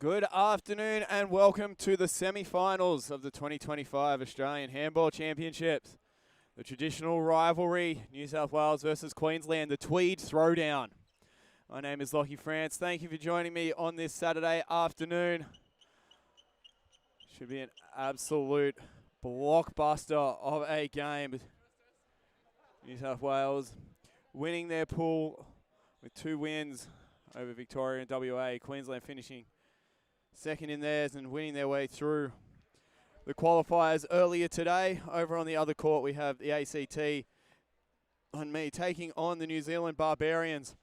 Good afternoon and welcome to the semi-finals of the 2025 Australian Handball Championships. The traditional rivalry, New South Wales versus Queensland, the Tweed Throwdown. My name is Lockie France. Thank you for joining me on this Saturday afternoon. Should be an absolute blockbuster of a game. New South Wales winning their pool with 2 wins over Victoria and WA. Queensland finishing second in theirs and winning their way through the qualifiers earlier today. Over on the other court, we have the ACT on me taking on the New Zealand Barbarians.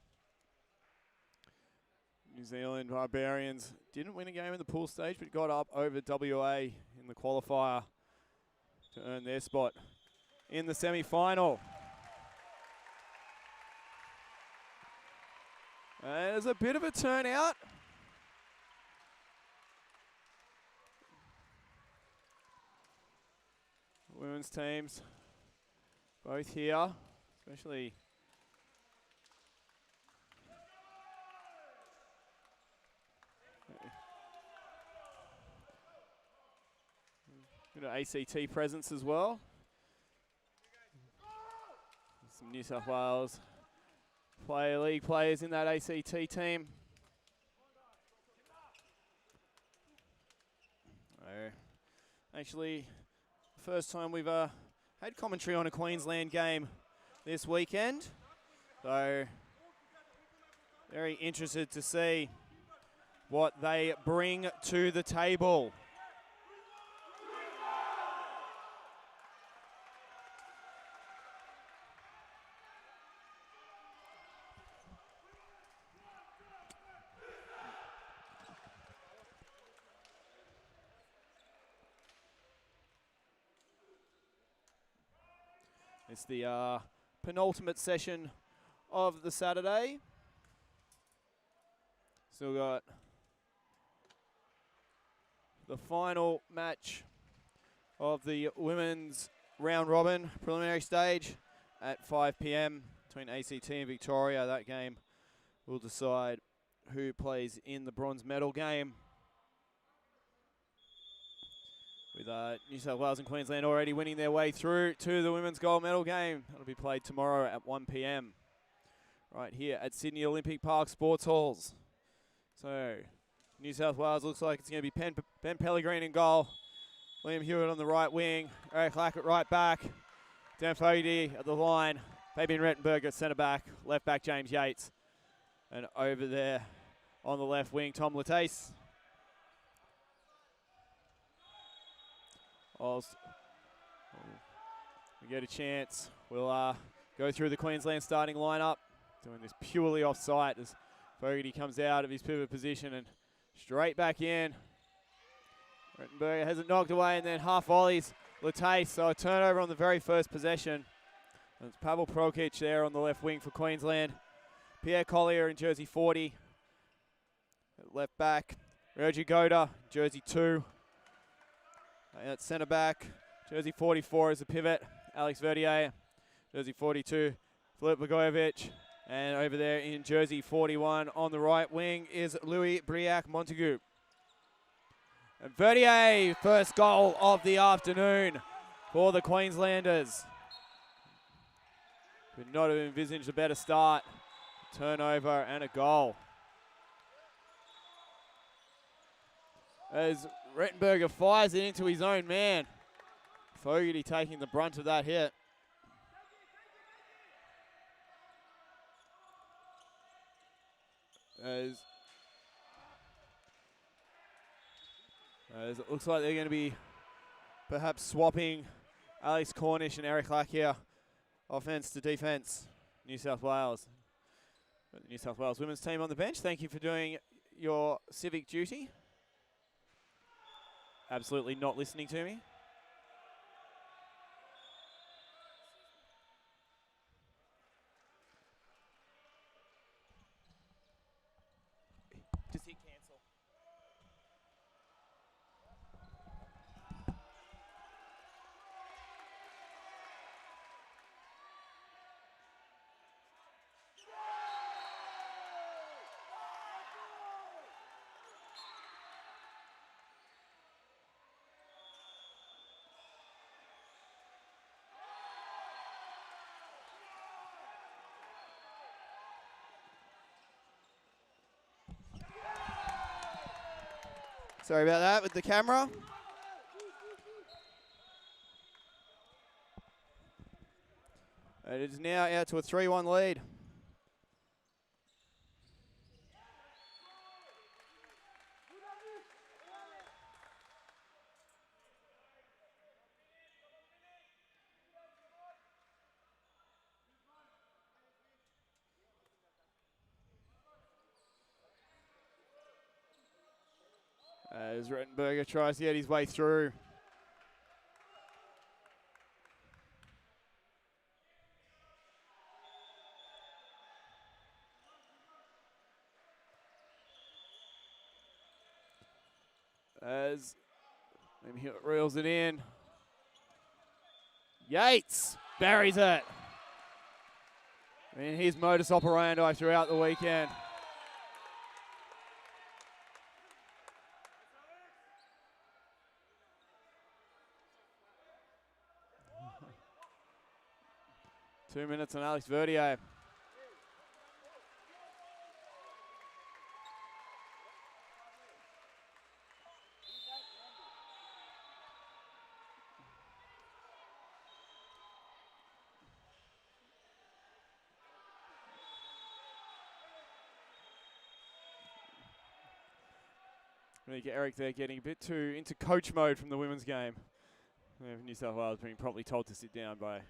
New Zealand Barbarians didn't win a game in the pool stage, but got up over WA in the qualifier to earn their spot in the semi-final. And there's a bit of a turnout. Women's teams both here, especially bit of ACT presence as well. Some New South Wales league players in that ACT team. Actually, first time we've had commentary on a Queensland game this weekend. So, very interested to see what they bring to the table. It's the penultimate session of the Saturday. Still got the final match of the women's round robin preliminary stage at 5 p.m. between ACT and Victoria. That game will decide who plays in the bronze medal game. With New South Wales and Queensland already winning their way through to the women's gold medal game. That'll be played tomorrow at 1 p.m. right here at Sydney Olympic Park Sports Halls. So, New South Wales looks like it's going to be Ben Pellegrini in goal. Liam Hewitt on the right wing. Eric Lack at right back. Dan Fogarty at the line. Fabian Rettenberg at centre back. Left back James Yates. And over there on the left wing, Tom Latase. We get a chance. We'll go through the Queensland starting lineup. Doing this purely off site as Fogarty comes out of his pivot position and straight back in. Rettenberg has it knocked away and then half volleys Latase. So a turnover on the very first possession. And it's Pavel Prokic there on the left wing for Queensland. Pierre Collier in jersey 40. At left back, Reggie Goda, jersey 2. At centre back, jersey 44 is the pivot, Alex Verdier. Jersey 42, Filip Bogojevic. And over there in jersey 41 on the right wing is Louis Briac-Montagu. And Verdier, first goal of the afternoon for the Queenslanders. Could not have envisaged a better start. Turnover and a goal. As Rettenberger fires it into his own man. Fogarty taking the brunt of that hit. As it looks like they're going to be perhaps swapping Alex Cornish and Eric Lack here. Offense to defense, New South Wales. The New South Wales women's team on the bench. Thank you for doing your civic duty. Absolutely not listening to me. Just hit cancel. Sorry about that with the camera. It is now out to a 3-1 lead. As Rettenberger tries to get his way through. As Hewitt reels it in. Yates buries it. I mean, his modus operandi throughout the weekend. Two minutes on Alex Verdier. I think Eric there getting a bit too into coach mode from the women's game. New South Wales being promptly told to sit down by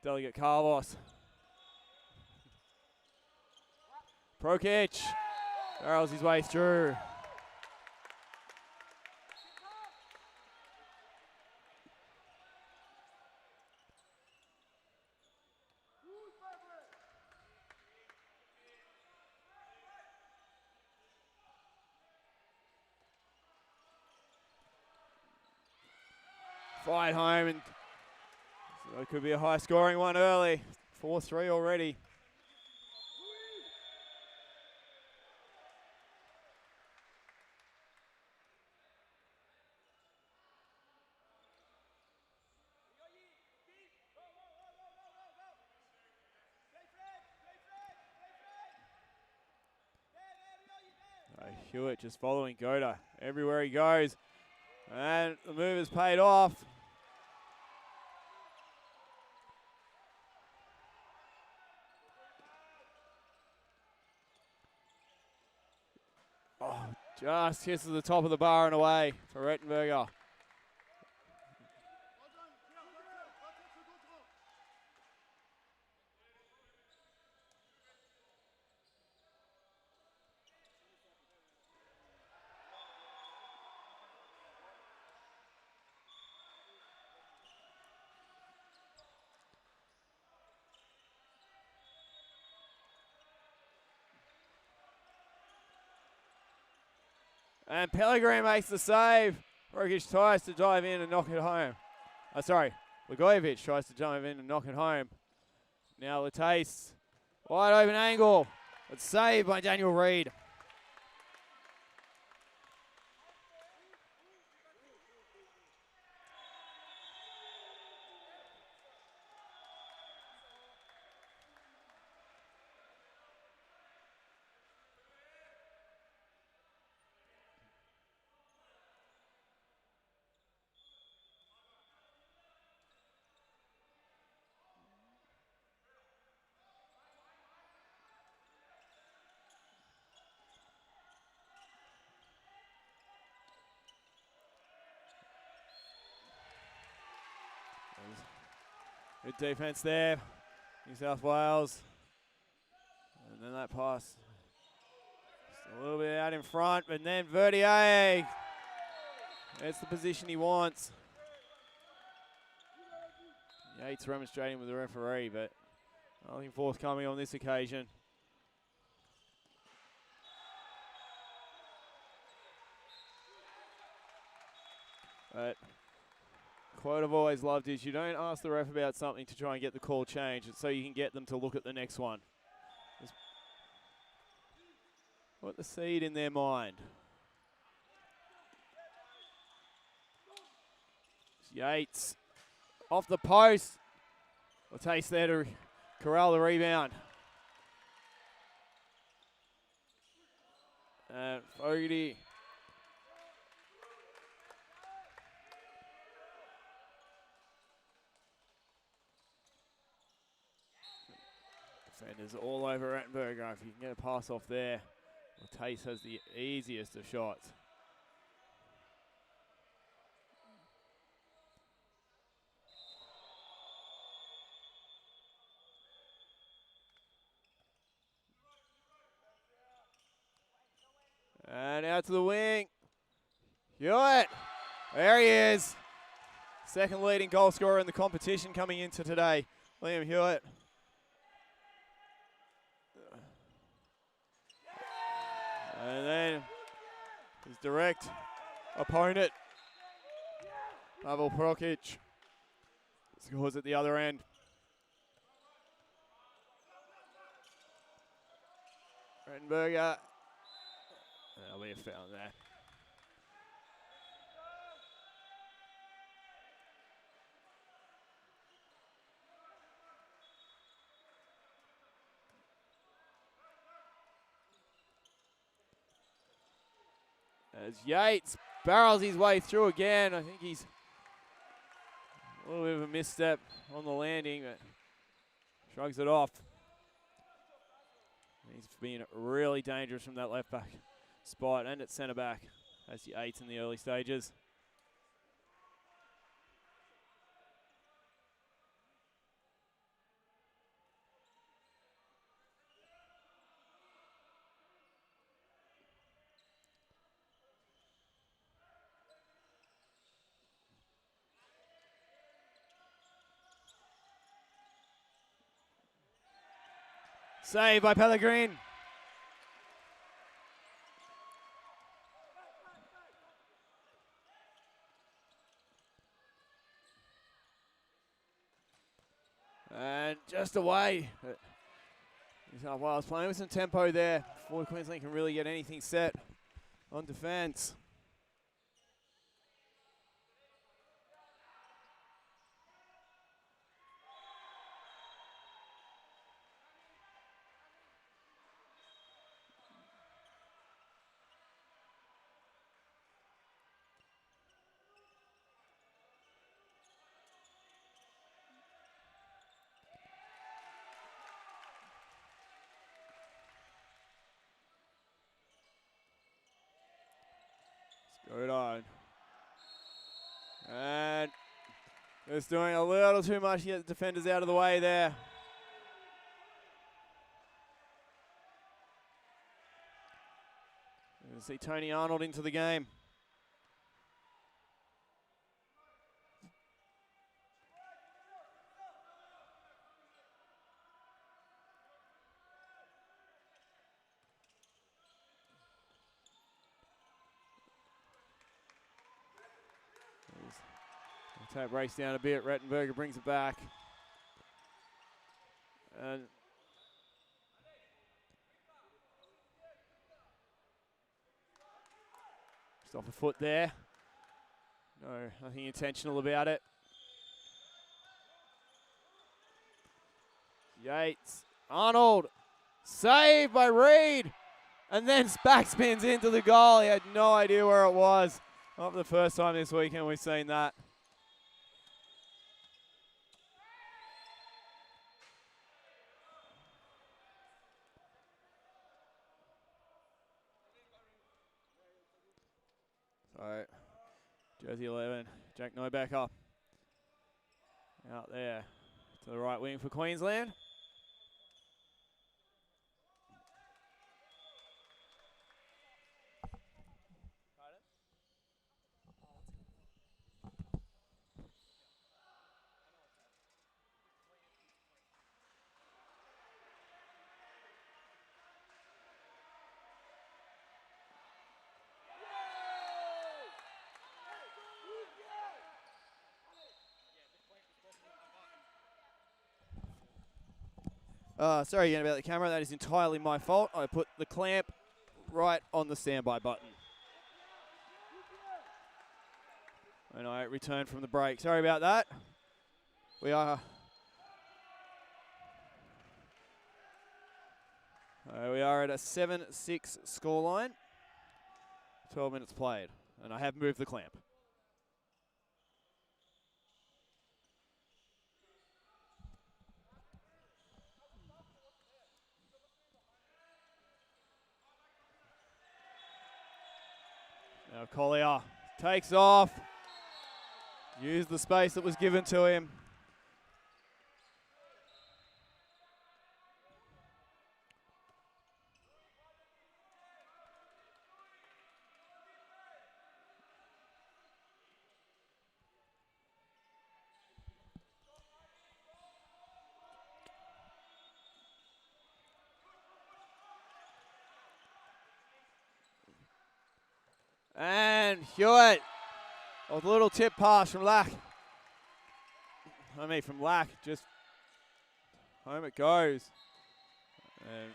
Delegate Carlos. Prokic barrels his way through. Fired home, and so it could be a high-scoring one early. 4-3 already. Hewitt just following Goda everywhere he goes, and the move has paid off. Oh, just kisses the top of the bar and away for Rettenberger. And Pellegrin makes the save. Rogic tries to dive in and knock it home. Blagojevich tries to dive in and knock it home. Now Latase, wide open angle. It's saved by Daniel Reed. Good defense there, New South Wales. And then that pass, just a little bit out in front, but then Verdier, that's the position he wants. Yates remonstrating with the referee, but nothing forthcoming on this occasion. But quote I've always loved is you don't ask the ref about something to try and get the call changed. It's so you can get them to look at the next one. Just put the seed in their mind. Yates off the post. A taste there to corral the rebound. And Fogarty Defenders all over Rattenberger. If you can get a pass off there, well, Tace has the easiest of shots. And out to the wing. Hewitt. There he is. Second leading goal scorer in the competition coming into today, Liam Hewitt. And then his direct opponent, Pavel Prokic, scores at the other end. Rattenberger. That'll be a foul there. As Yates barrels his way through again. I think he's a little bit of a misstep on the landing, but shrugs it off. He's been really dangerous from that left back spot and at centre back as the Yates in the early stages. Save by Pellegrin. And just away. But New South Wales playing with some tempo there before Queensland can really get anything set on defence. Good on. And it's doing a little too much to get the defenders out of the way there. You see Tony Arnold into the game. Tap breaks down a bit. Rattenberger brings it back. And just off a foot there. No, nothing intentional about it. Yates. Arnold. Saved by Reed. And then backspins into the goal. He had no idea where it was. Not for the first time this weekend we've seen that. So, jersey 11, Jack Neubecker out there to the right wing for Queensland. Sorry again about the camera. That is entirely my fault. I put the clamp right on the standby button when I returned from the break. Sorry about that. We are at a 7-6 scoreline. 12 minutes played, and I have moved the clamp. Now Collier takes off. Used the space that was given to him. And Hewitt, a little tip pass from Lack. From Lack, just home it goes. And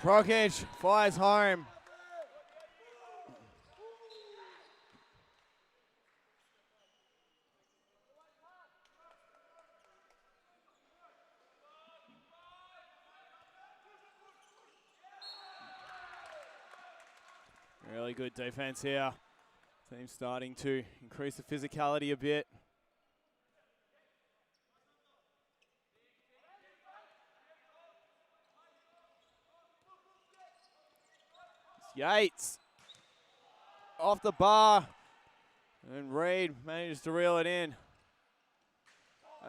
Prokic fires home. Really good defense here. Team starting to increase the physicality a bit. Yates off the bar, and Reed manages to reel it in.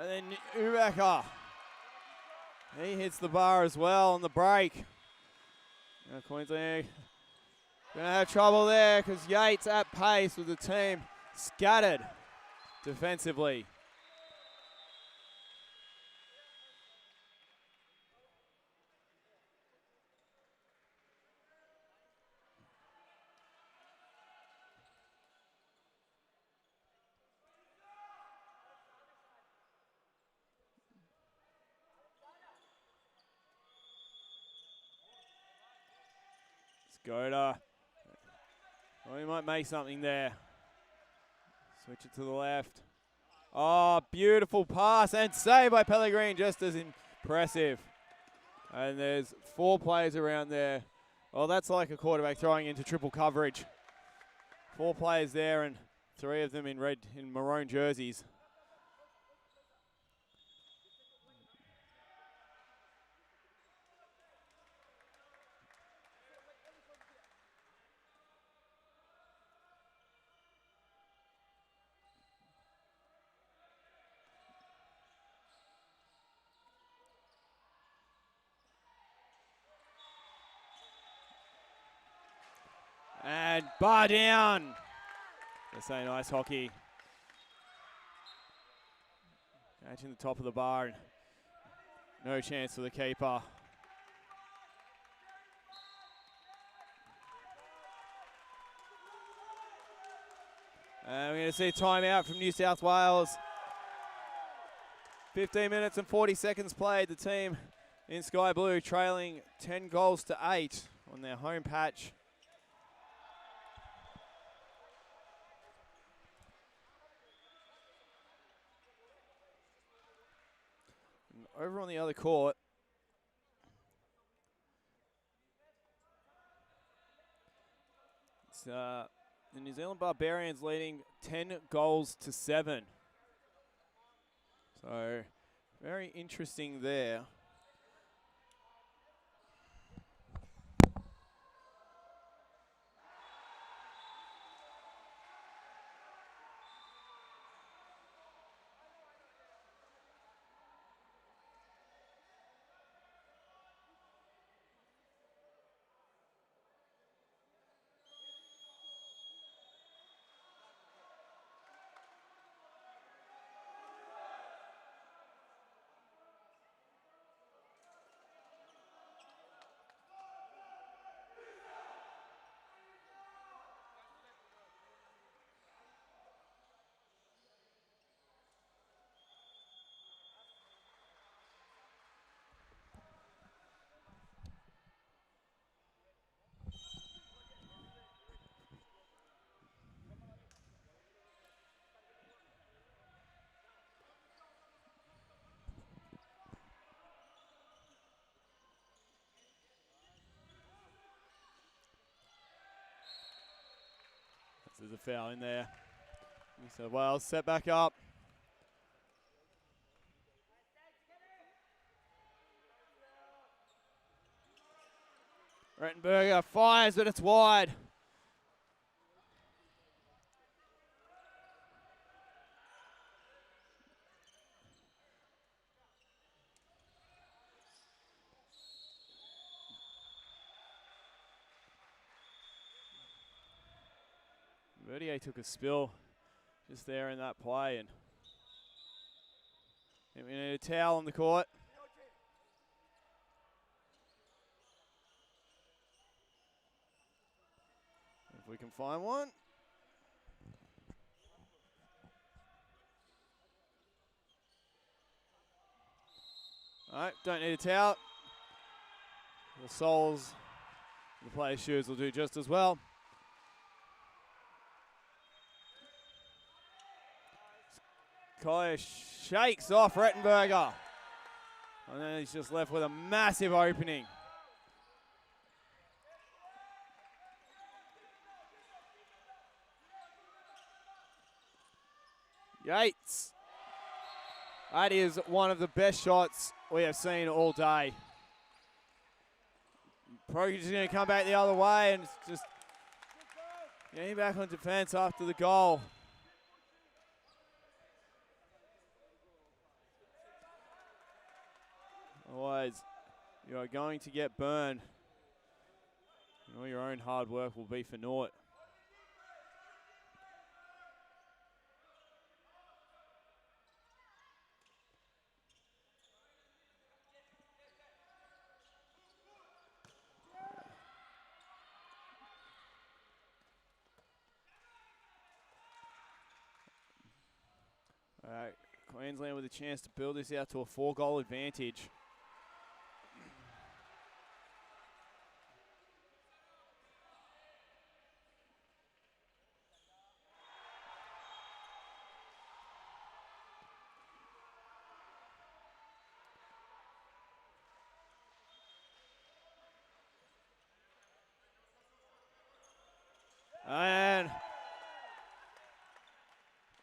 And then Ubecker, he hits the bar as well on the break. Now Queensland gonna have trouble there because Yates at pace with the team scattered defensively. Skoda. Oh, he might make something there. Switch it to the left. Oh, beautiful pass and save by Pellegrini, just as impressive. And there's 4 players around there. Oh, that's like a quarterback throwing into triple coverage. 4 players there and 3 of them in maroon jerseys. And bar down. That's a nice hockey. Catching the top of the bar. And no chance for the keeper. And we're going to see a timeout from New South Wales. 15 minutes and 40 seconds played. The team in Sky Blue trailing 10 goals to 8 on their home patch. Over on the other court, it's the New Zealand Barbarians leading 10 goals to 7. So very interesting there. There's a foul in there. So Wales set back up. Rettenberger fires, but it's wide. Verdier took a spill just there in that play, and we need a towel on the court. If we can find one. All right, don't need a towel. The soles, the player's shoes will do just as well. Collier shakes off Rettenberger. And then he's just left with a massive opening. Yates. That is one of the best shots we have seen all day. Prokic is going to come back the other way and just getting back on defense after the goal. Otherwise, you are going to get burned. And all your own hard work will be for naught. All right, Queensland with a chance to build this out to a 4-goal advantage. And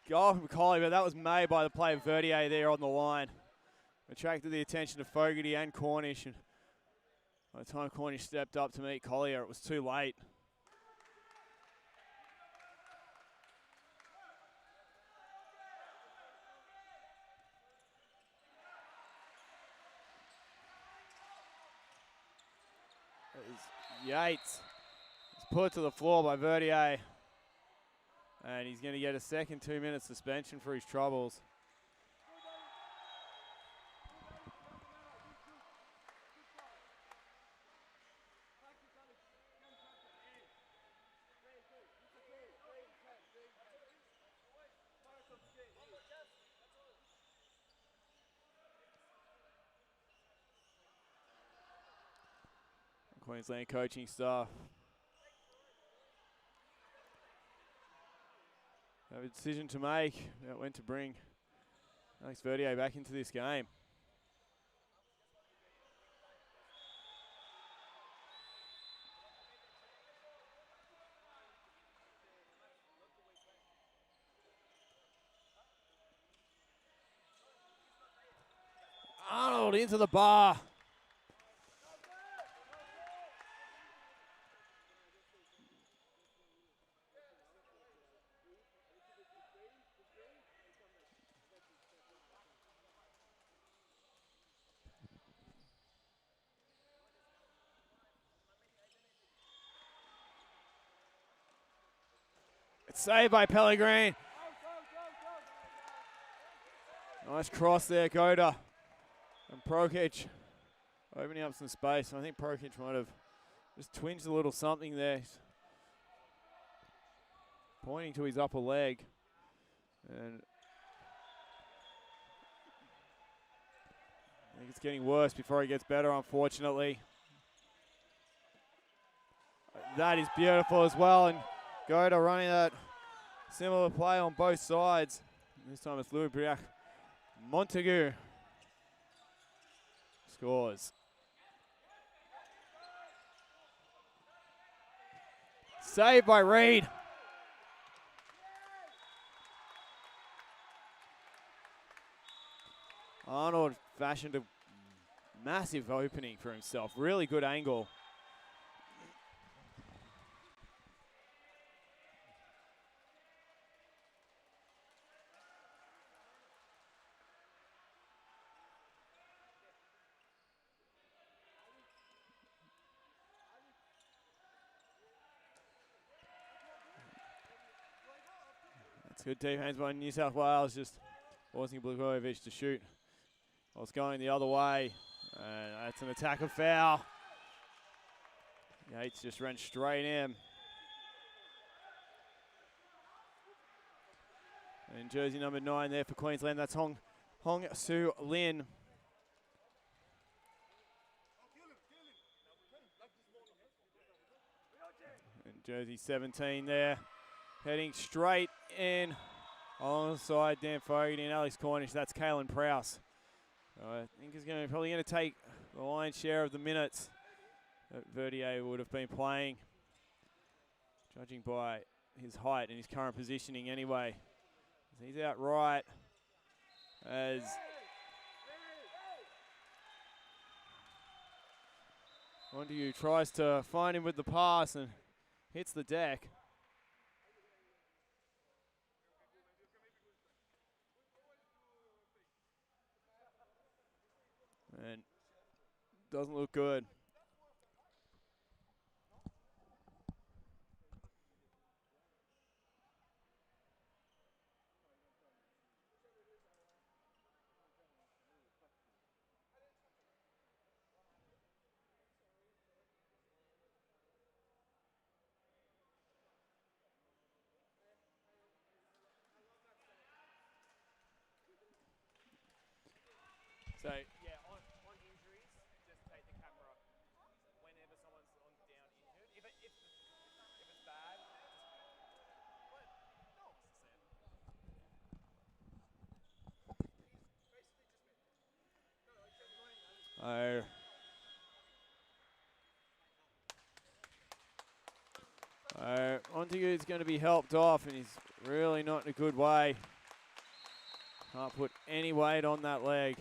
goal from Collier, but that was made by the play of Verdier there on the line. Attracted the attention of Fogarty and Cornish. And by the time Cornish stepped up to meet Collier, it was too late. Yates. Put to the floor by Verdier. And he's going to get a second 2-minute suspension for his troubles. Queensland coaching staff have a decision to make about when to bring Alex Verdier back into this game. Arnold into the bar. Saved by Pellegrini. Nice cross there, Goda. And Prokic opening up some space. I think Prokic might have just twinged a little something there. He's pointing to his upper leg. And I think it's getting worse before he gets better, unfortunately. That is beautiful as well. And Goda running that similar play on both sides. This time it's Louis-Briac. Montague scores. Saved by Reed. fashioned a massive opening for himself. Really good angle. That's good defense by New South Wales, just forcing Blagojevich to shoot. Well, it's going the other way. That's an attack of foul. Yates just ran straight in. And jersey number 9 there for Queensland, that's Hong Soo Lin. And jersey 17 there, heading straight in alongside Dan Fogarty and Alex Cornish. That's Kalen Prowse. I think he's probably going to take the lion's share of the minutes that Verdier would have been playing, judging by his height and his current positioning anyway. He's out right as Montague tries to find him with the pass and hits the deck. And doesn't look good. So, yeah, on injuries, just take the camera whenever someone's down injured. If it's bad, Montague's going to be helped off, and he's really not in a good way. Can't put any weight on that leg.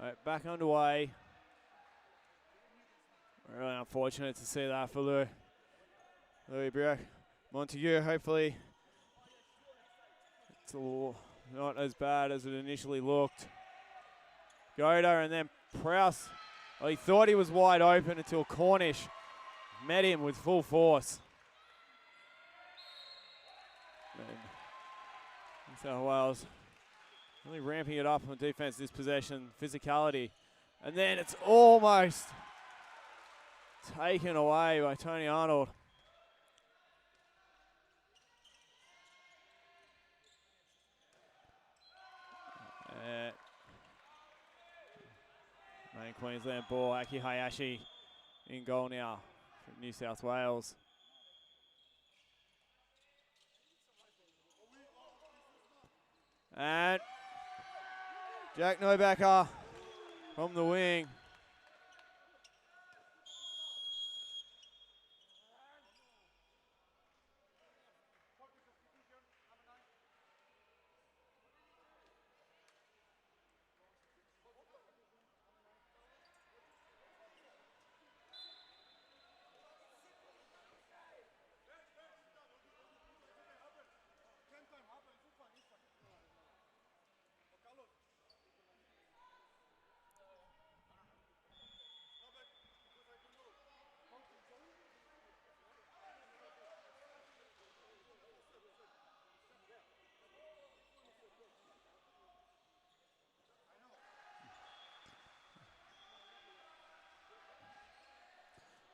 All right, back underway. Really unfortunate to see that for Louis Briac. Montague, hopefully it's not as bad as it initially looked. Goda and then Prowse. Well, he thought he was wide open until Cornish met him with full force. And New South Wales really ramping it up on defense this possession, physicality. And then it's almost taken away by Tony Arnold. Main Queensland ball, Aki Hayashi in goal now for New South Wales. And Jack Nobacker from the wing.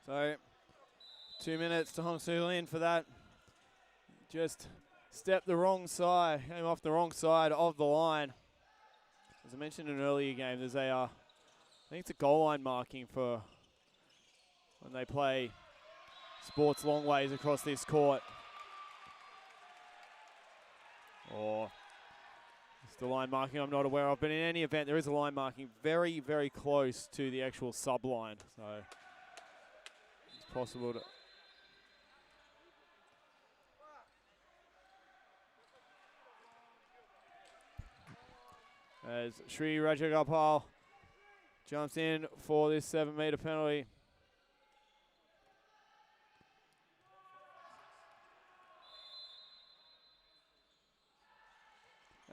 So 2 minutes to Hong Soo Lin for that. Just stepped the wrong side, came off the wrong side of the line. As I mentioned in an earlier game, there's I think it's a goal line marking for when they play sports long ways across this court. Or it's the line marking I'm not aware of, but in any event, there is a line marking very, very close to the actual sub line. So it's possible to. As Sri Rajagopal jumps in for this 7-meter penalty.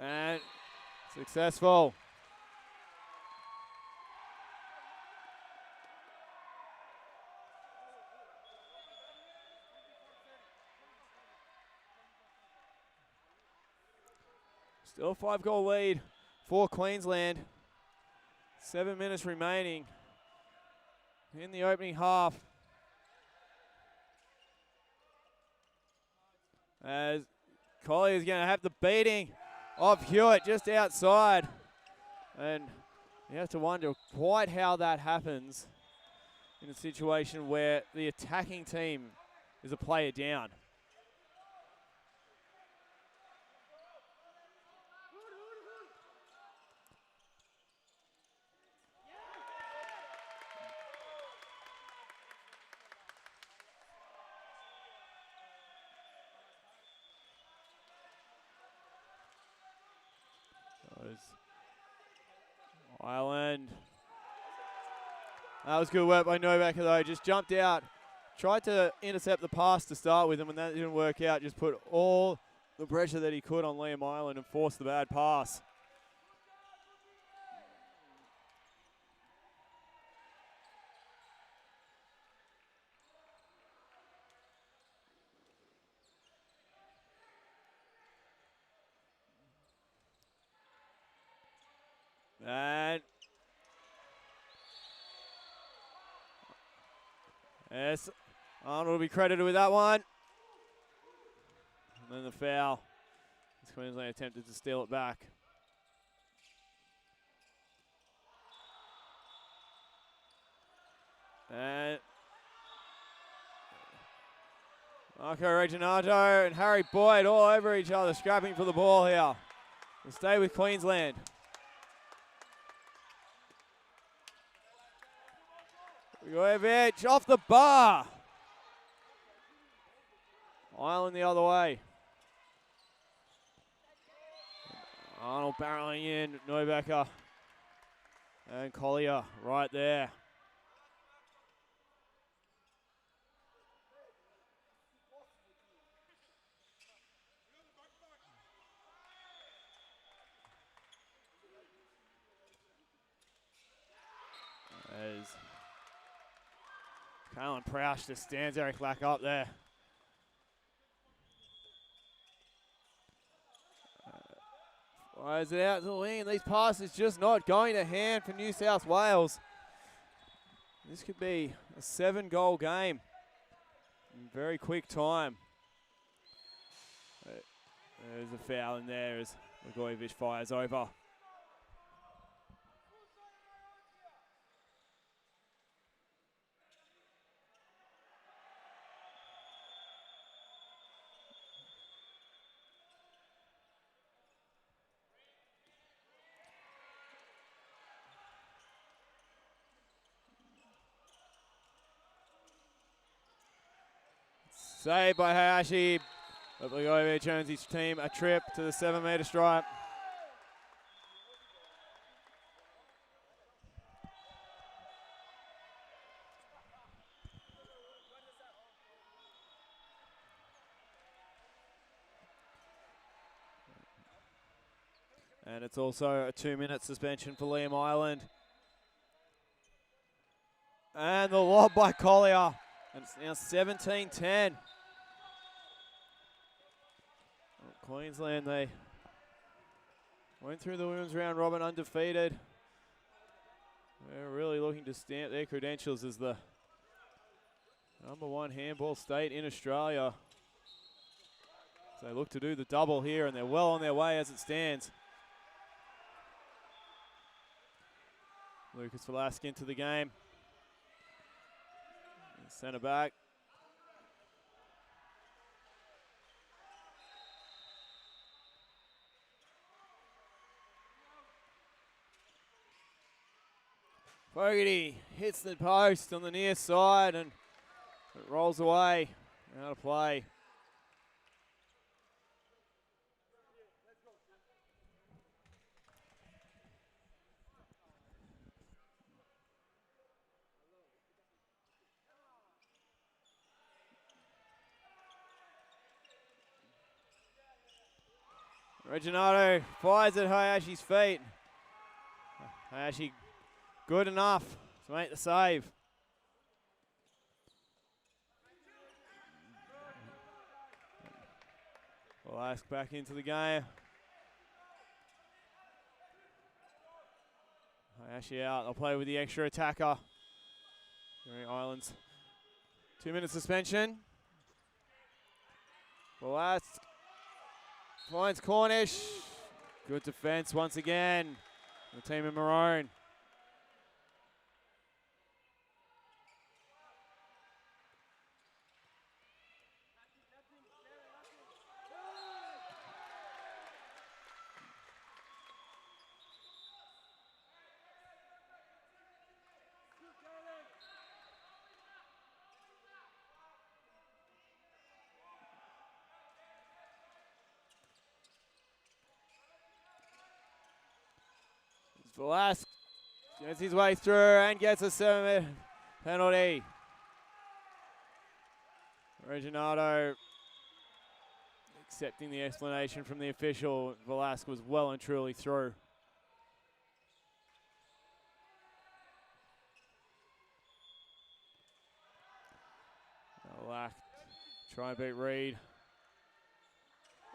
And successful. Still a 5-goal lead for Queensland. 7 minutes remaining in the opening half. As Collier is going to have the beating of Hewitt just outside. And you have to wonder quite how that happens in a situation where the attacking team is a player down. Island. That was good work by Novak though. Just jumped out, tried to intercept the pass to start with, and when that didn't work out, just put all the pressure that he could on Liam Island and forced the bad pass. And yes, Arnold will be credited with that one. And then the foul. As Queensland attempted to steal it back. And Marco Reginato and Harry Boyd all over each other, scrapping for the ball here. We'll stay with Queensland. Vujovic off the bar. Island the other way. Arnold barreling in, Neubecker and Collier right there. As Kalen Proush just stands Eric Lack up there. Fires it out to the wing, and these passes just not going to hand for New South Wales. This could be a 7-goal game in very quick time. There's a foul in there as Vujovic fires over. Saved by Hayashi, but Vujovic earns his team a trip to the 7-meter stripe. And it's also a 2-minute suspension for Liam Island. And the lob by Collier. And it's now 17-10. Queensland, they went through the women's round robin undefeated. They're really looking to stamp their credentials as the #1 handball state in Australia. So they look to do the double here, and they're well on their way as it stands. Lucas Velasquez into the game. Centre back. Fogarty hits the post on the near side and it rolls away. Out of play. Reginato fires at Hayashi's feet. Hayashi good enough to make the save. Velasque back into the game. Hayashi out. They'll play with the extra attacker. Mary Islands. 2-minute suspension. Velasque finds Cornish. Good defense once again. The team in maroon. Velasque gets his way through and gets a 7-minute penalty. Reginato accepting the explanation from the official. Velasque was well and truly through. Velasque try and beat Reed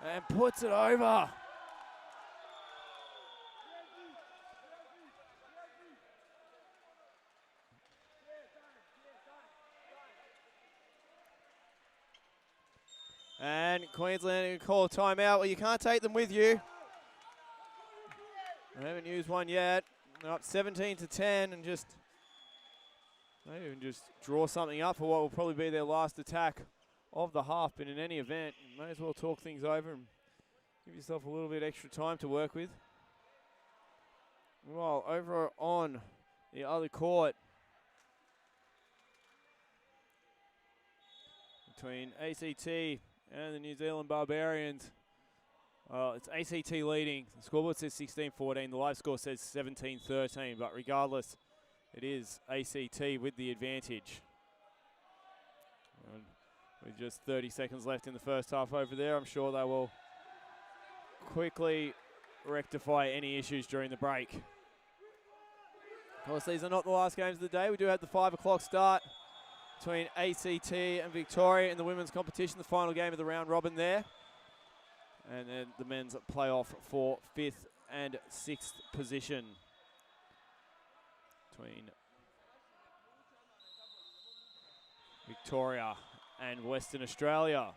and puts it over. And Queensland call a timeout. Well, you can't take them with you. I haven't used one yet. They're up 17-10 and just maybe even just draw something up for what will probably be their last attack of the half. But in any event, you may as well talk things over and give yourself a little bit extra time to work with. Well, over on the other court, between ACT and the New Zealand Barbarians. Well, it's ACT leading. The scoreboard says 16-14. The live score says 17-13. But regardless, it is ACT with the advantage. And with just 30 seconds left in the first half over there, I'm sure they will quickly rectify any issues during the break. Of course, these are not the last games of the day. We do have the 5 o'clock start between ACT and Victoria in the women's competition, the final game of the round robin there. And then the men's playoff for 5th and 6th position between Victoria and Western Australia.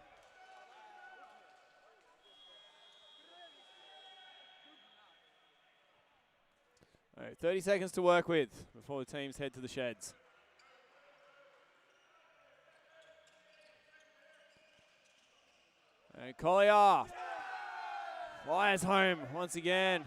All right, 30 seconds to work with before the teams head to the sheds. And Collier flies home once again.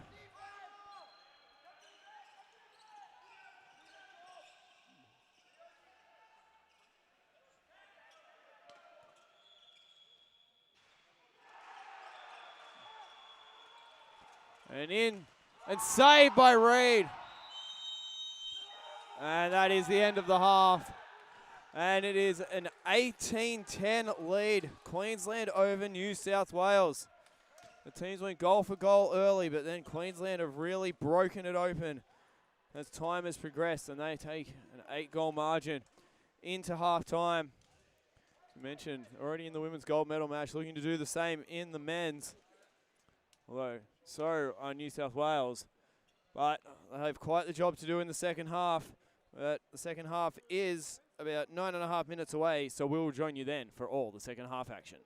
And in and saved by Reed. And that is the end of the half. And it is an 18-10 lead. Queensland over New South Wales. The teams went goal for goal early, but then Queensland have really broken it open as time has progressed, and they take an 8-goal margin into halftime. As we mentioned, already in the women's gold medal match, looking to do the same in the men's. Although, so are New South Wales. But they have quite the job to do in the second half. But the second half is about 9.5 minutes away, so we'll join you then for all the second half action.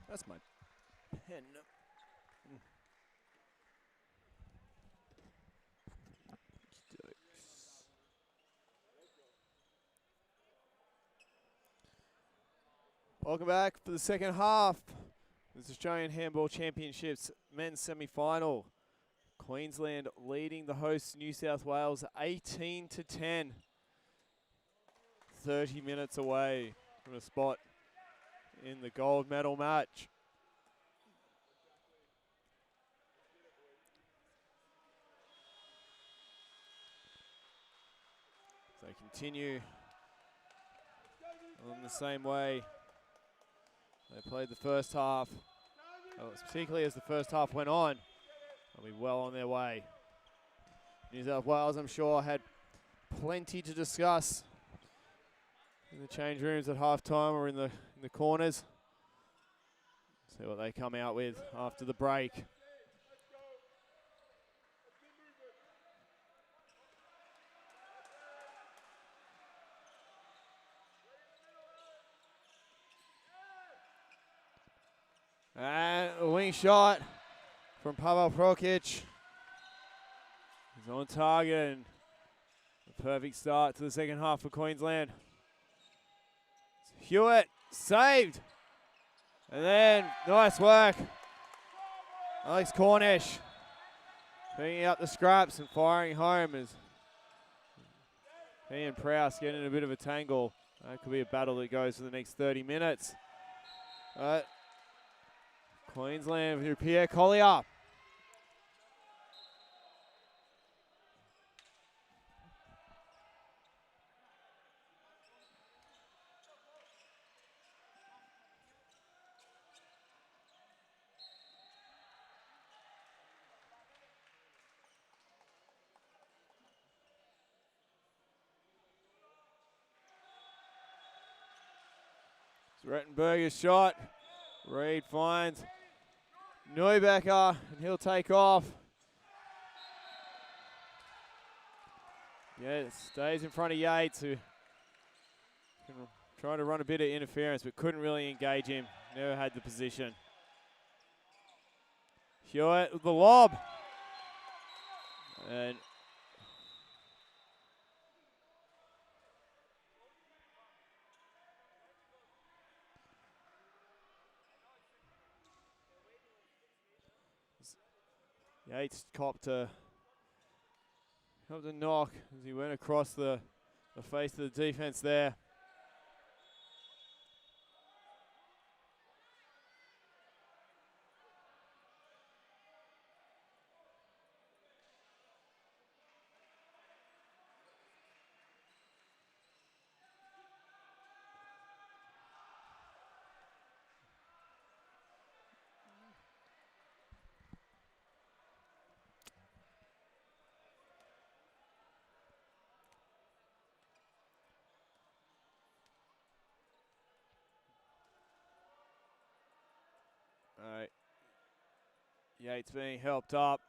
That's my pen. Welcome back for the second half. This Australian Handball Championships men's semi-final. Queensland leading the hosts New South Wales 18-10. 30 minutes away from a spot in the gold medal match. They continue on the same way they played the first half. Particularly as the first half went on, they'll be well on their way. New South Wales, I'm sure, had plenty to discuss in the change rooms at halftime or in the corners. See what they come out with after the break. And a wing shot from Pavel Prokic. He's on target, and a perfect start to the second half for Queensland. Hewitt saved. And then, nice work. Alex Cornish bringing out the scraps and firing home as he and Prowse get in a bit of a tangle. That could be a battle that goes for the next 30 minutes. Queensland through Pierre Collier. Rettenberger's shot. Reed finds Neubecker, and he'll take off. Yeah, it stays in front of Yates, who tried to run a bit of interference, but couldn't really engage him. Never had the position. Hewitt with the lob. And Yates copped a knock as he went across the face of the defense there. All right. Yates being helped up.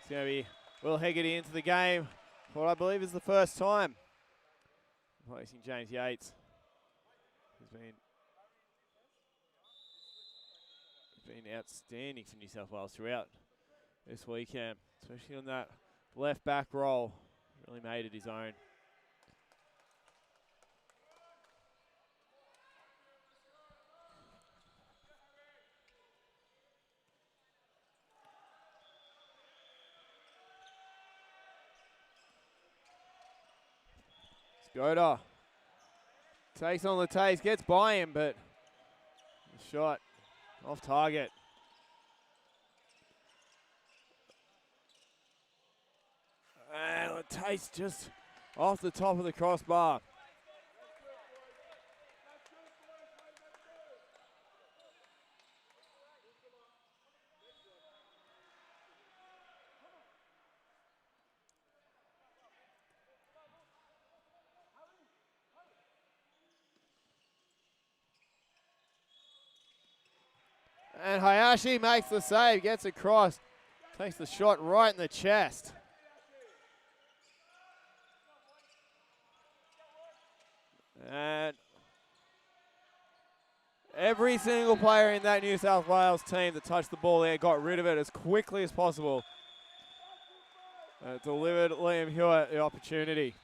It's going to be Will Hegarty into the game for what I believe is the first time replacing James Yates. He's been outstanding for New South Wales throughout this weekend, especially on that left back role. Really made it his own. Skoda takes on the taste, gets by him, but the shot off target. And the taste just off the top of the crossbar. And Hayashi makes the save, gets across, takes the shot right in the chest. And every single player in that New South Wales team that touched the ball there got rid of it as quickly as possible. Delivered Liam Hewitt the opportunity.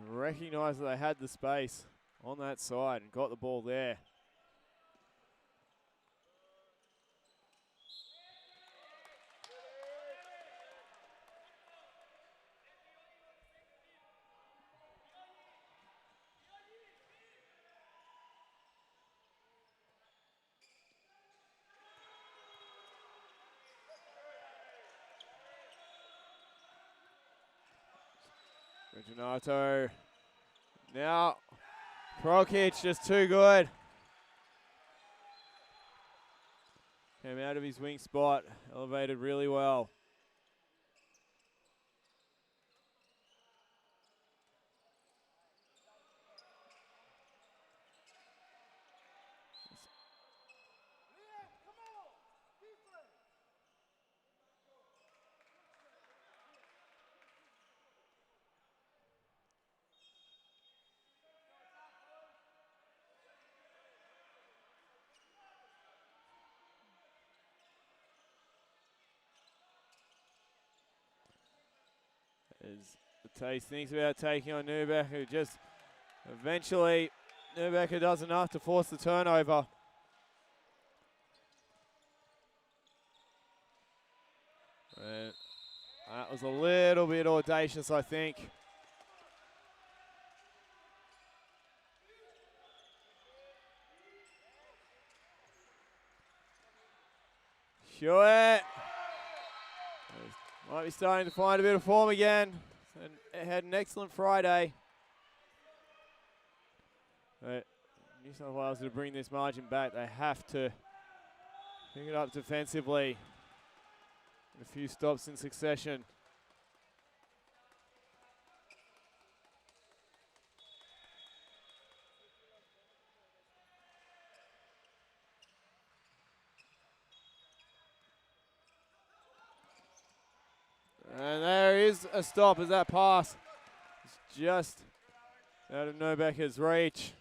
Recognised that they had the space on that side and got the ball there. Reginato. Now, Prokic just too good. Came out of his wing spot, elevated really well. As the Taste thinks about taking on Neubecker, just eventually Neubecker does enough to force the turnover. And that was a little bit audacious, I think. Hewitt might be starting to find a bit of form again. And had an excellent Friday. But New South Wales to bring this margin back, they have to pick it up defensively. A few stops in succession. And there is a stop as that pass is just out of Neubecker's reach.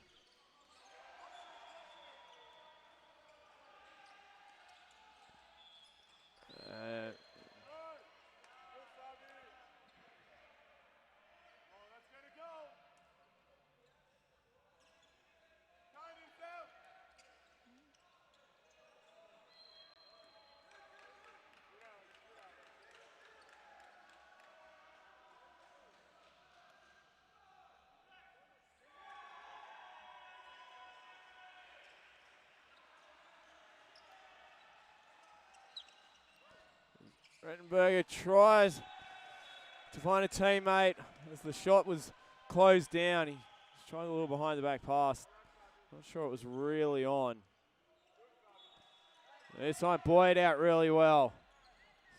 Rettenberger tries to find a teammate as the shot was closed down. He was trying a little behind the back pass. Not sure it was really on. This time Boyd out really well.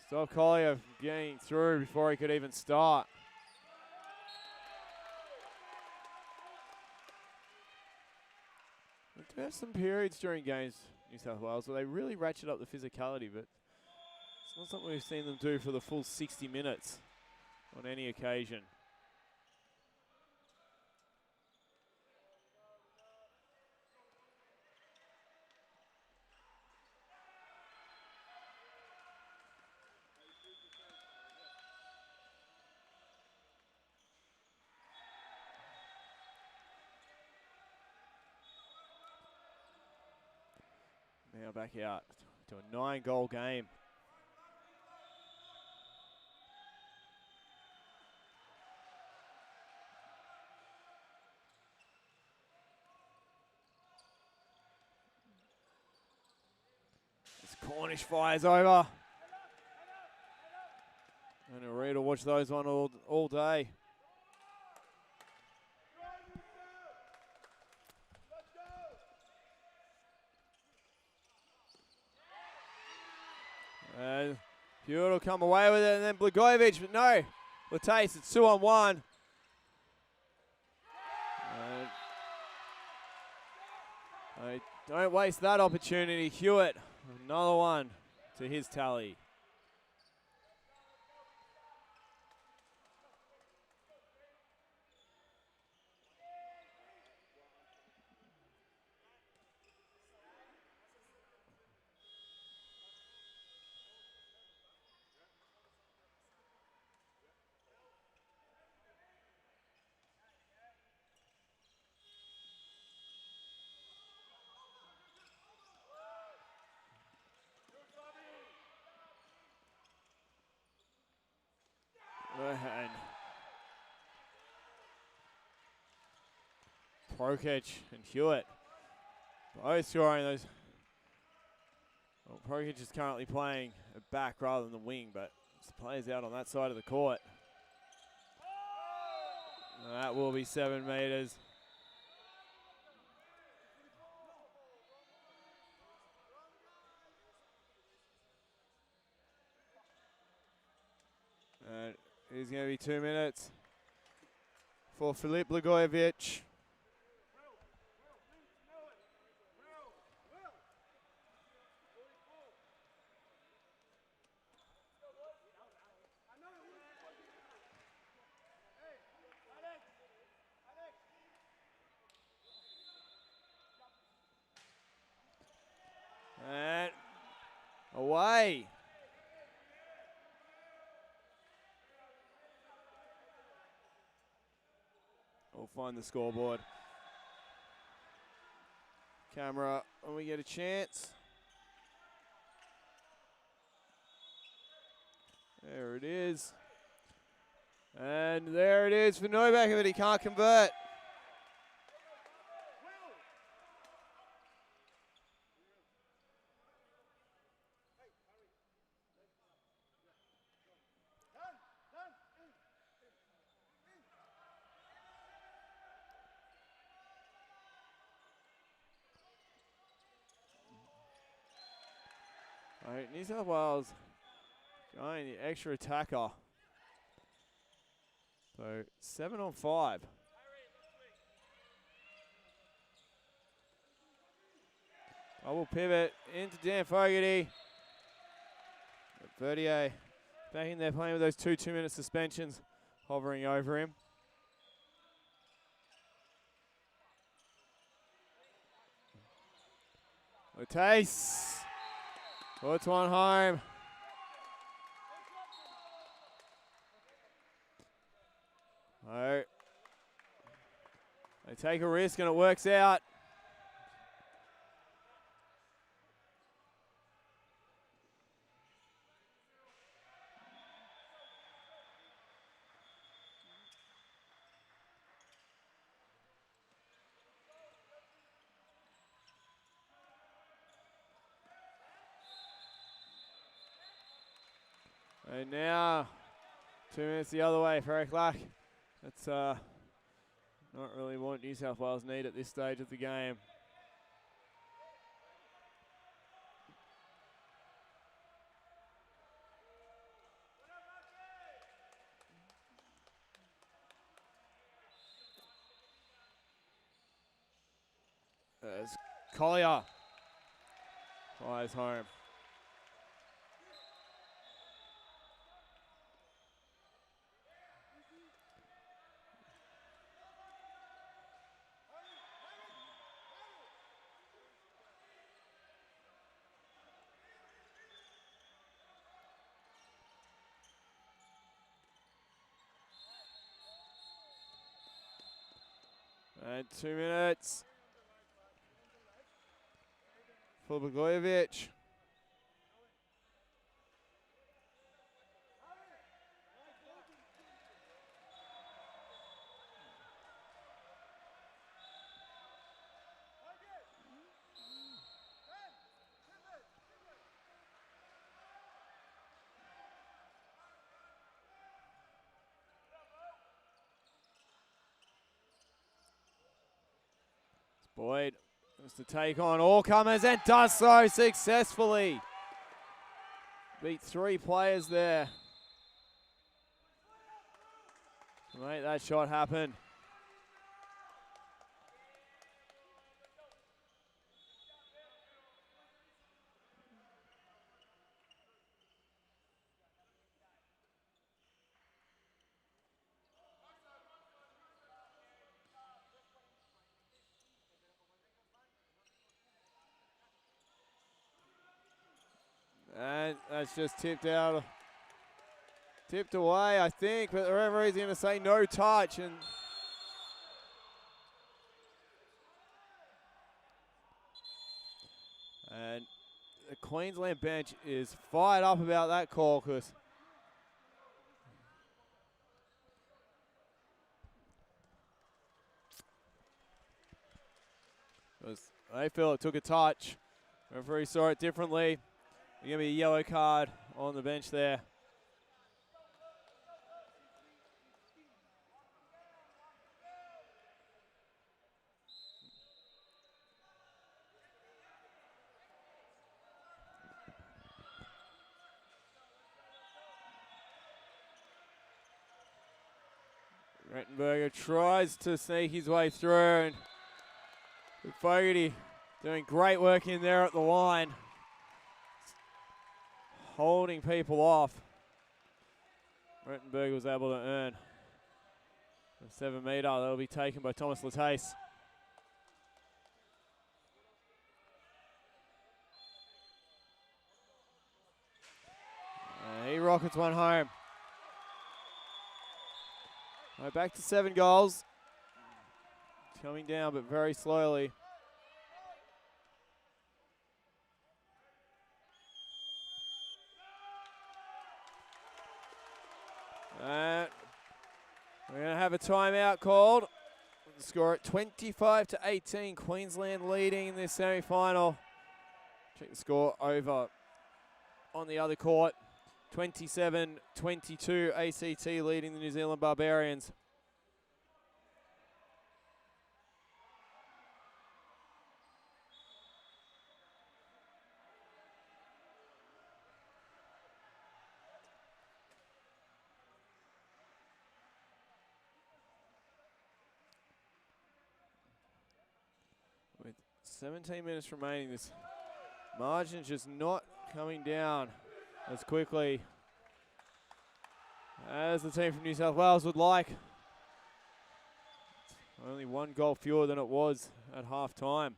Stop Collier getting through before he could even start. We do have some periods during games, New South Wales, where they really ratchet up the physicality, but it's not something we've seen them do for the full 60 minutes on any occasion. Now back out to a 9-goal game. Cornish fires over. And a reader watch those one all day. And Hewitt will come away with it, and then Blagojevich, but no. Latase, it's 2-on-1. Don't waste that opportunity. Hewitt, another one to his tally. And Prokic and Hewitt both scoring those. Well, Prokic is currently playing a back rather than the wing, but the players out on that side of the court. And that will be 7 meters. And it's going to be 2 minutes for Filip Blagojevic. And away. We'll find the scoreboard. Camera, when we get a chance. There it is. And there it is for Novak, but he can't convert. All right, New South Wales going the extra attacker. So 7 on 5. Double pivot into Dan Fogarty. Verdier back in there playing with those 2-2-minute suspensions hovering over him. Otace puts one home. Oh. They take a risk and it works out. And now 2 minutes the other way for Eric Lack. That's not really what New South Wales need at this stage of the game. As Collier flies home. And 2 minutes for Blagojevic. Boyd wants to take on all comers and does so successfully. Beat 3 players there to make that shot happen. And that's just tipped out, tipped away, I think, but the referee's going to say no touch. And the Queensland bench is fired up about that call, because They feel it took a touch. Referee saw it differently. There's going to be a yellow card on the bench there. Rettenberger tries to sneak his way through, and Fogarty doing great work in there at the line, holding people off. Rettenberger was able to earn a 7 metre. That'll be taken by Thomas Latase. He rockets one home. Right, back to 7 goals. Coming down, but very slowly. And we're going to have a timeout called. The score at 25-18. Queensland leading in this semi-final. Check the score over on the other court. 27-22, ACT leading the New Zealand Barbarians. With 17 minutes remaining, this margin just not coming down as quickly as the team from New South Wales would like. It's only 1 goal fewer than it was at half time.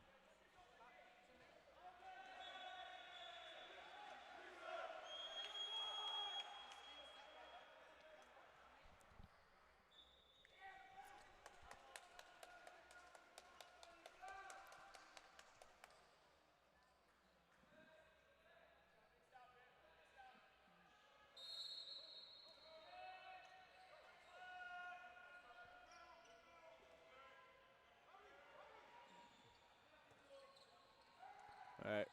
All right.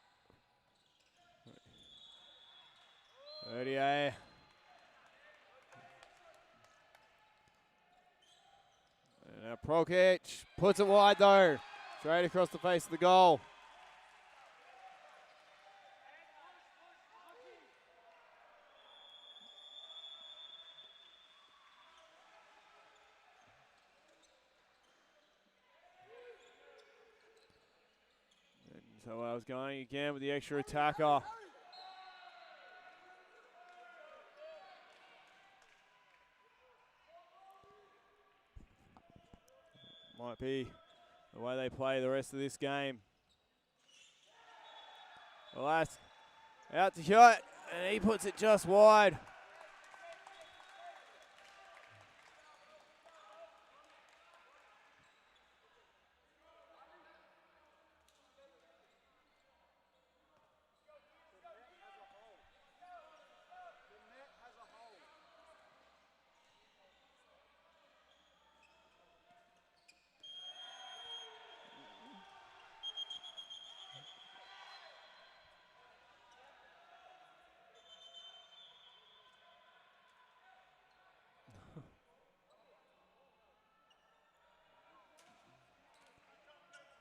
38. And now Prokic puts it wide though. Straight across the face of the goal. So I was going again with the extra attacker. Might be the way they play the rest of this game. Well, that's out to Hewitt, and he puts it just wide.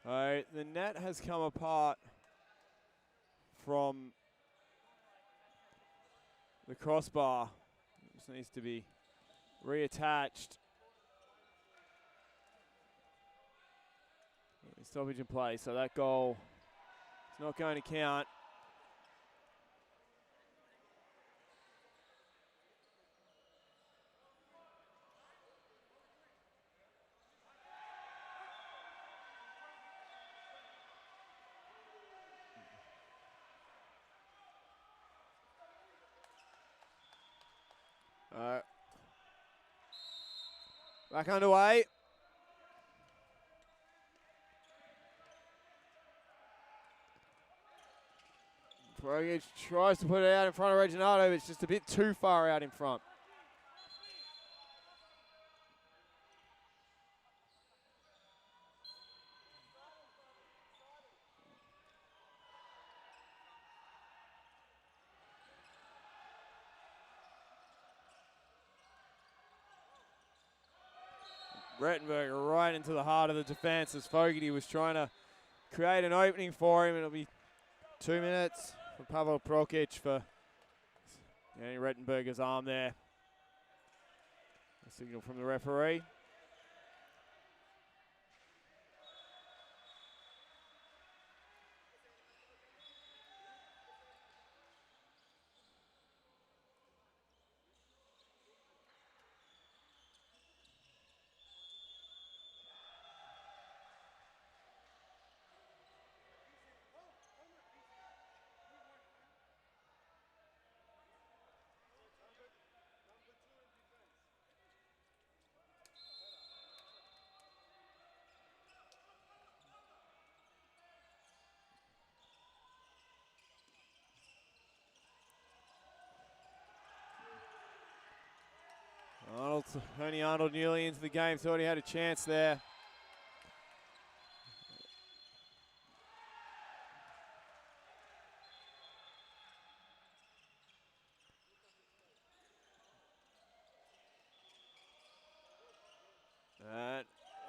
All right, the net has come apart from the crossbar. It just needs to be reattached. Stoppage in play, so that goal is not going to count. Back underway. Prokic tries to put it out in front of Reginato, but it's just a bit too far out in front. Rettenberger right into the heart of the defense as Fogarty was trying to create an opening for him. It'll be 2 minutes for Pavel Prokic for Rettenberger's arm there. A signal from the referee. Tony Arnold nearly into the game, thought he had a chance there.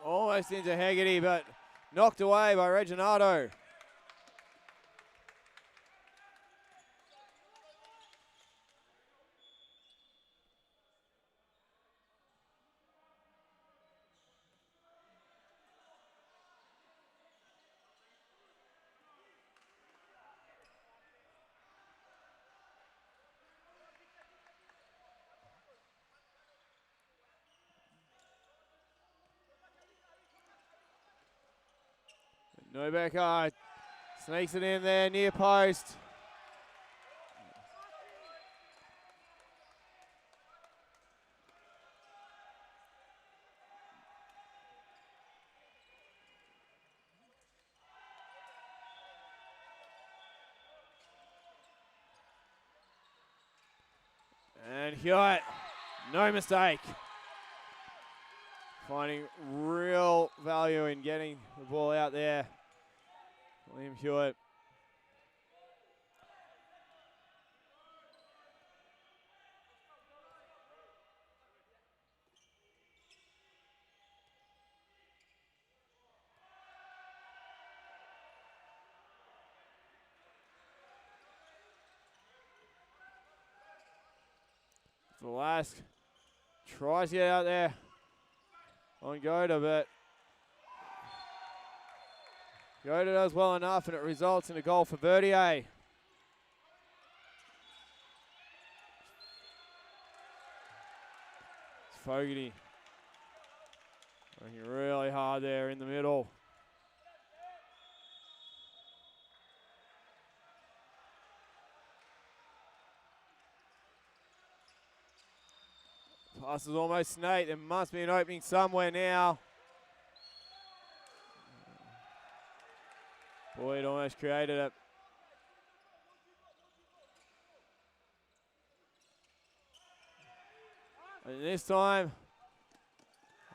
Almost into Hegarty, but knocked away by Reginato. Neubecker sneaks it in there, near post. And Hewitt, no mistake. Finding real value in getting the ball out there. William Hewitt. Velasque tries to get out there on Goda, but Goda does well enough and it results in a goal for Verdier. It's Fogarty working really hard there in the middle. Pass is almost snake. There must be an opening somewhere now. Boyd almost created it. And this time,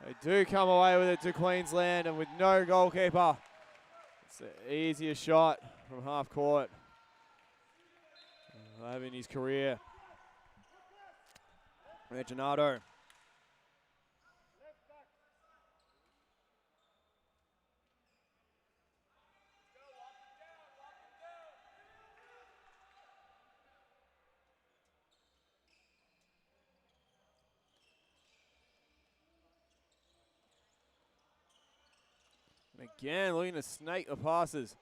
they do come away with it to Queensland, and with no goalkeeper, it's the easiest shot from half court having his career. Reginato. And again, looking to snake the passes.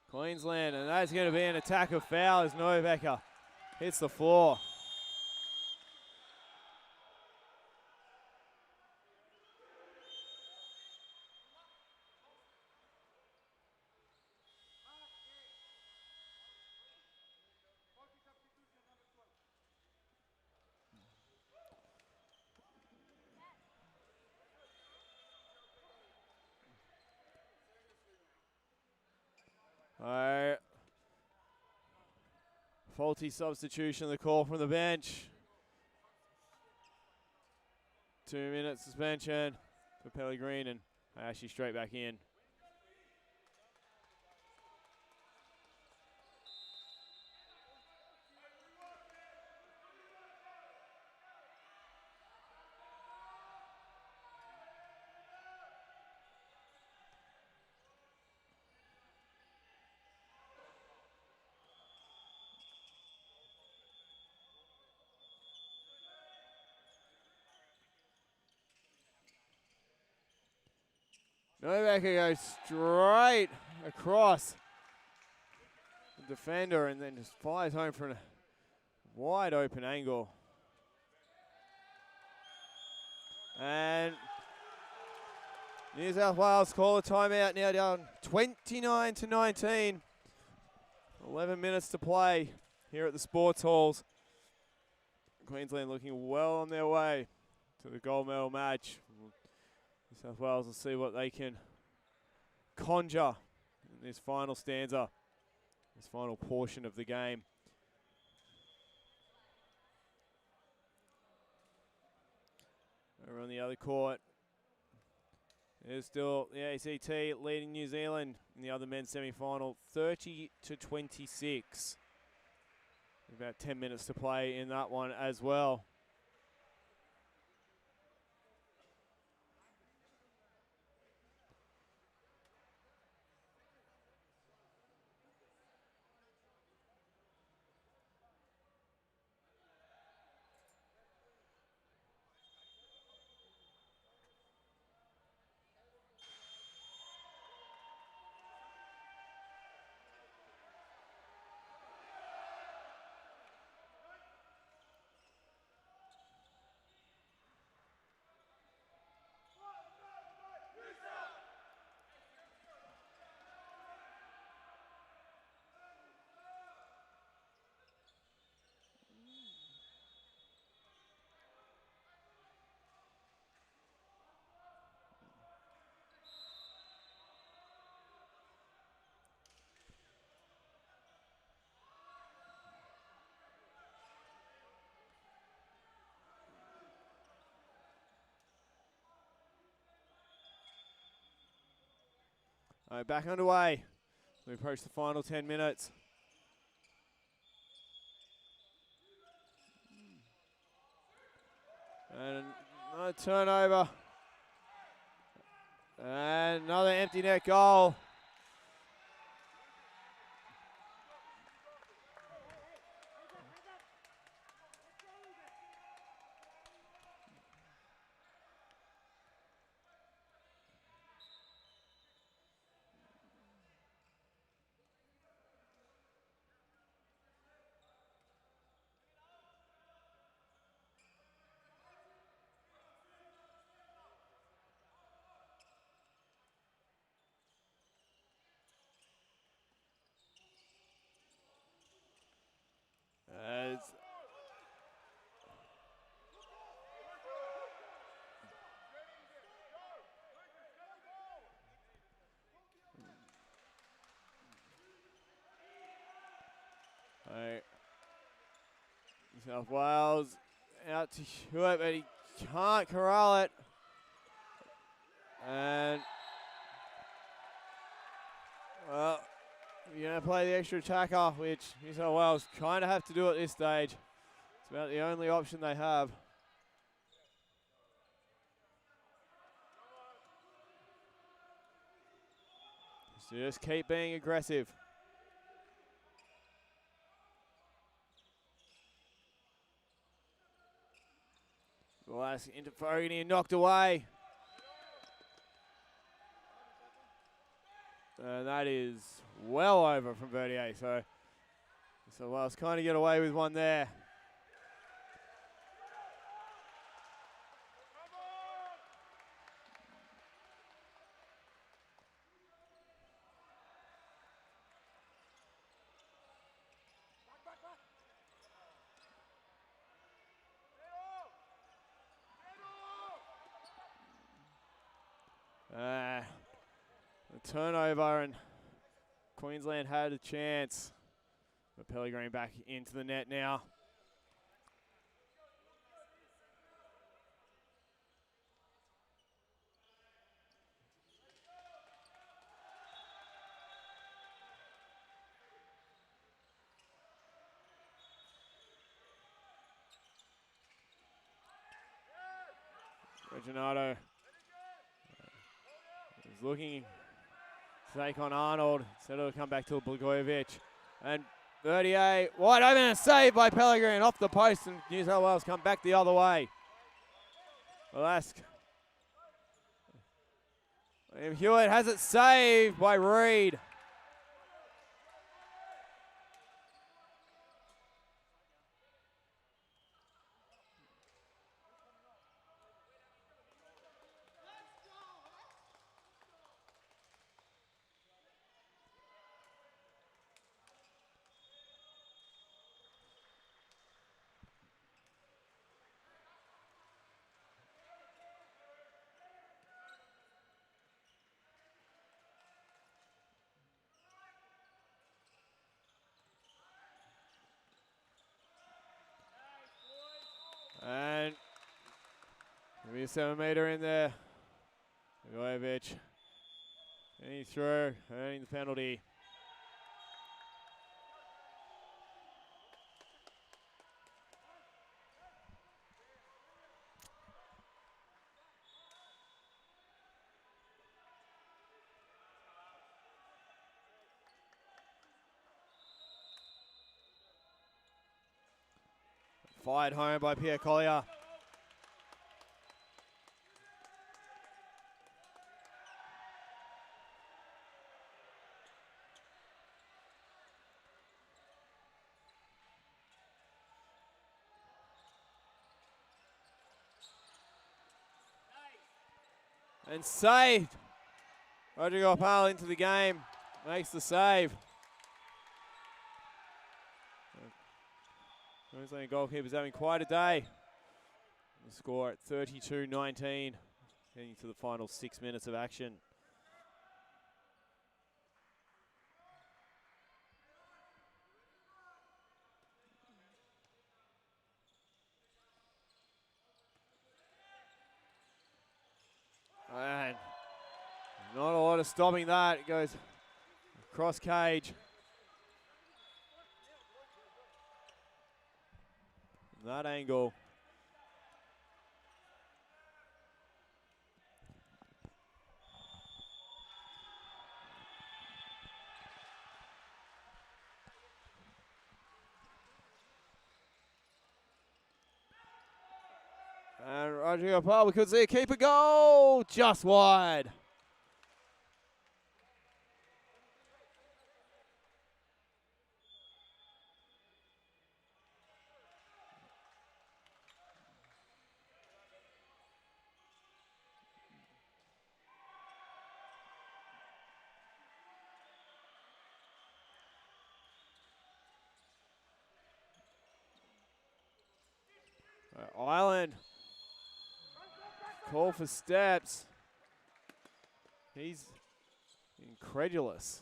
Queensland, and that's going to be an attack of foul as Neubecker hits the floor. Faulty substitution, the call from the bench. 2 minute suspension for Pellegrini, and actually straight back in. Novak goes straight across the defender and then just fires home from a wide open angle. And New South Wales call a timeout now, down 29-19. 11 minutes to play here at the sports halls. Queensland looking well on their way to the gold medal match. New South Wales will see what they can conjure in this final stanza, this final portion of the game. Over on the other court, there's still the ACT leading New Zealand in the other men's semi-final, 30-26. About 10 minutes to play in that one as well. All right, back underway. We approach the final 10 minutes. And another turnover. And another empty net goal. As New South Wales out to Hewitt, but he can't corral it. And well, you're going to play the extra attacker, which New South Wales kind of have to do at this stage. It's about the only option they have. So just keep being aggressive. Last into Fogarty and knocked away. And that is well over from Verdier. So Wales kind of get away with one there. The turnover, and Queensland had a chance. But Pellegrini back into the net now. Reginato is looking to take on Arnold. Instead it'll come back to Blagojevich. And Verdier wide open and saved by Pellegrini off the post, and New South Wales come back the other way. Velasque And Hewitt has it saved by Reed. And maybe a 7-meter in there. Milojevic. Any throw, earning the penalty. Fired home by Pierre Collier. And saved. Rodrigo Opal into the game. Makes the save. Queensland goalkeeper's having quite a day. The score at 32-19. Heading to the final 6 minutes of action. And not a lot of stopping that. It goes across cage. That angle. And Rodrigo Opal, we could see a keeper goal. Just wide. Island. Call for steps. He's incredulous.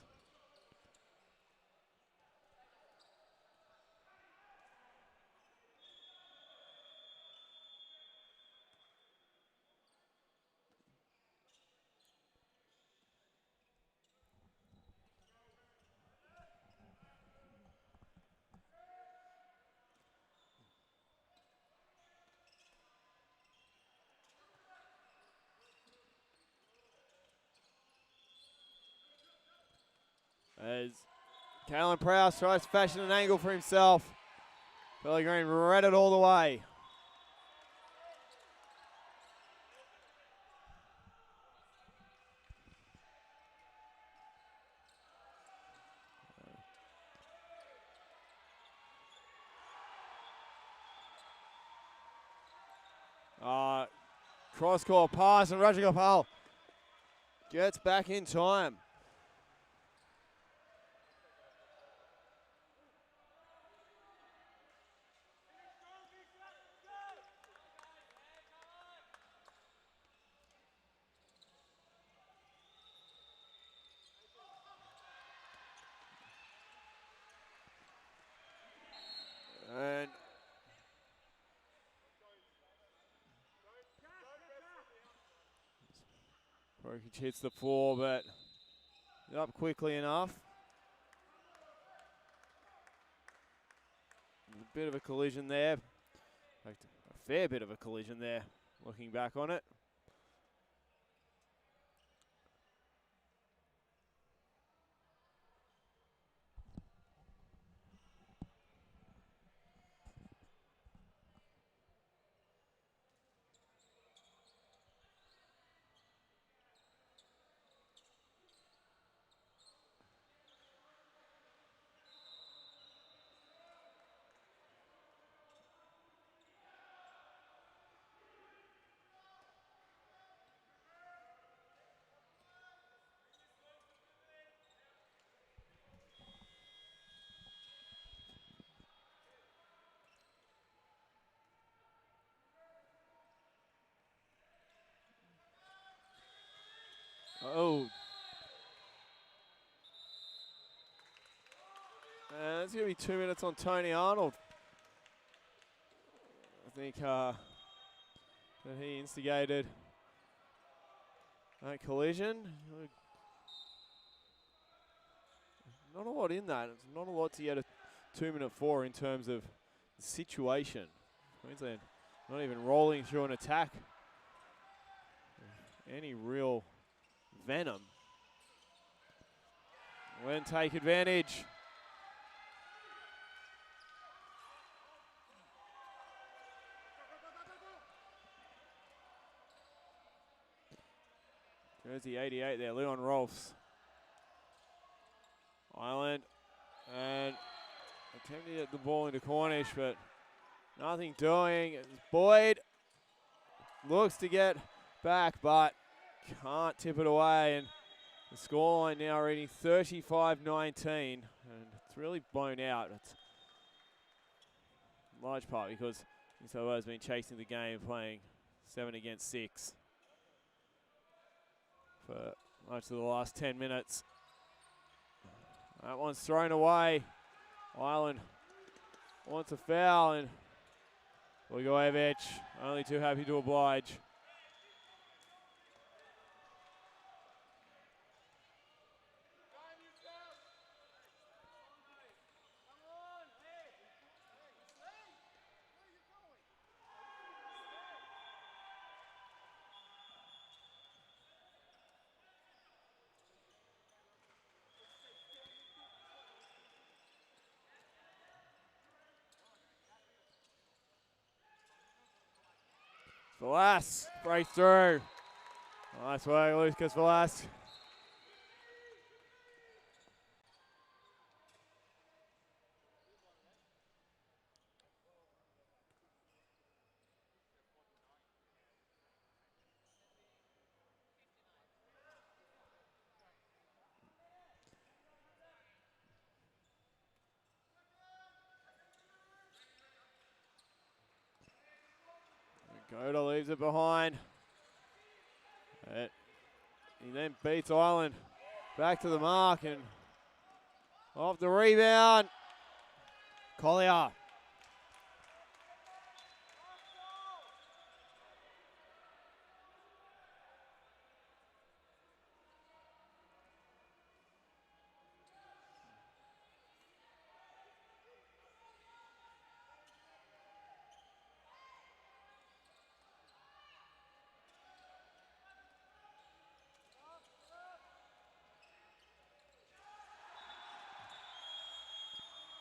As Kalen Prowse tries to fashion an angle for himself. Pellegrini read it all the way. Cross-court pass, and Rodrigo Opal gets back in time. And Brokic hits the floor, but up quickly enough. A bit of a collision there. In fact, a fair bit of a collision there, looking back on it. it's going to be 2 minutes on Tony Arnold. I think that he instigated that collision. Not a lot in that. It's not a lot to get a 2 minute for in terms of the situation. Queensland not even rolling through an attack. Any real venom. When take advantage. Jersey 88 there, Leon Rolfs. Island, and attempting to get the ball into Cornish, but nothing doing. Boyd looks to get back, but can't tip it away, and the scoreline now reading 35-19, and it's really blown out. It's in large part because New South Wales has been chasing the game, playing 7 against 6 for much of the last 10 minutes. That one's thrown away. Ireland wants a foul, and Blagojevich only too happy to oblige. Velas, breakthrough. Nice work, Lucas Velas. Goda leaves it behind. He then beats Ireland back to the mark, and off the rebound, Collier.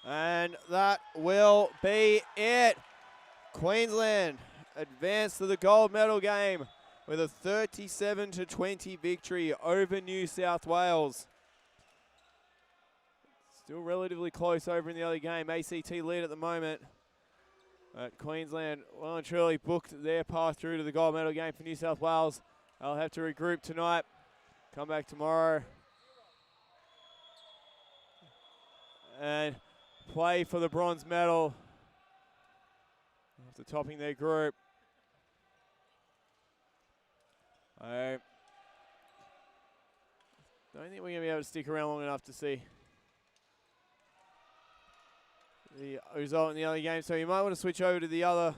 And that will be it. Queensland advance to the gold medal game with a 37-20 victory over New South Wales. Still relatively close over in the other game. ACT lead at the moment. But Queensland well and truly booked their path through to the gold medal game for New South Wales. They'll have to regroup tonight. Come back tomorrow. And play for the bronze medal after topping their group. I don't think we're going to be able to stick around long enough to see the result in the other game, so you might want to switch over to the other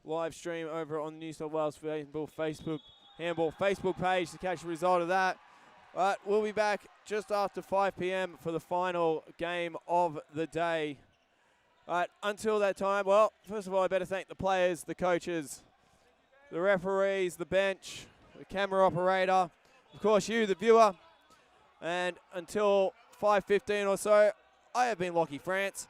live stream over on the New South Wales Handball Facebook page to catch the result of that. But we'll be back just after 5 p.m. for the final game of the day. But until that time, well, first of all, I better thank the players, the coaches, the referees, the bench, the camera operator, of course you, the viewer. And until 5:15 or so, I have been Lockie France.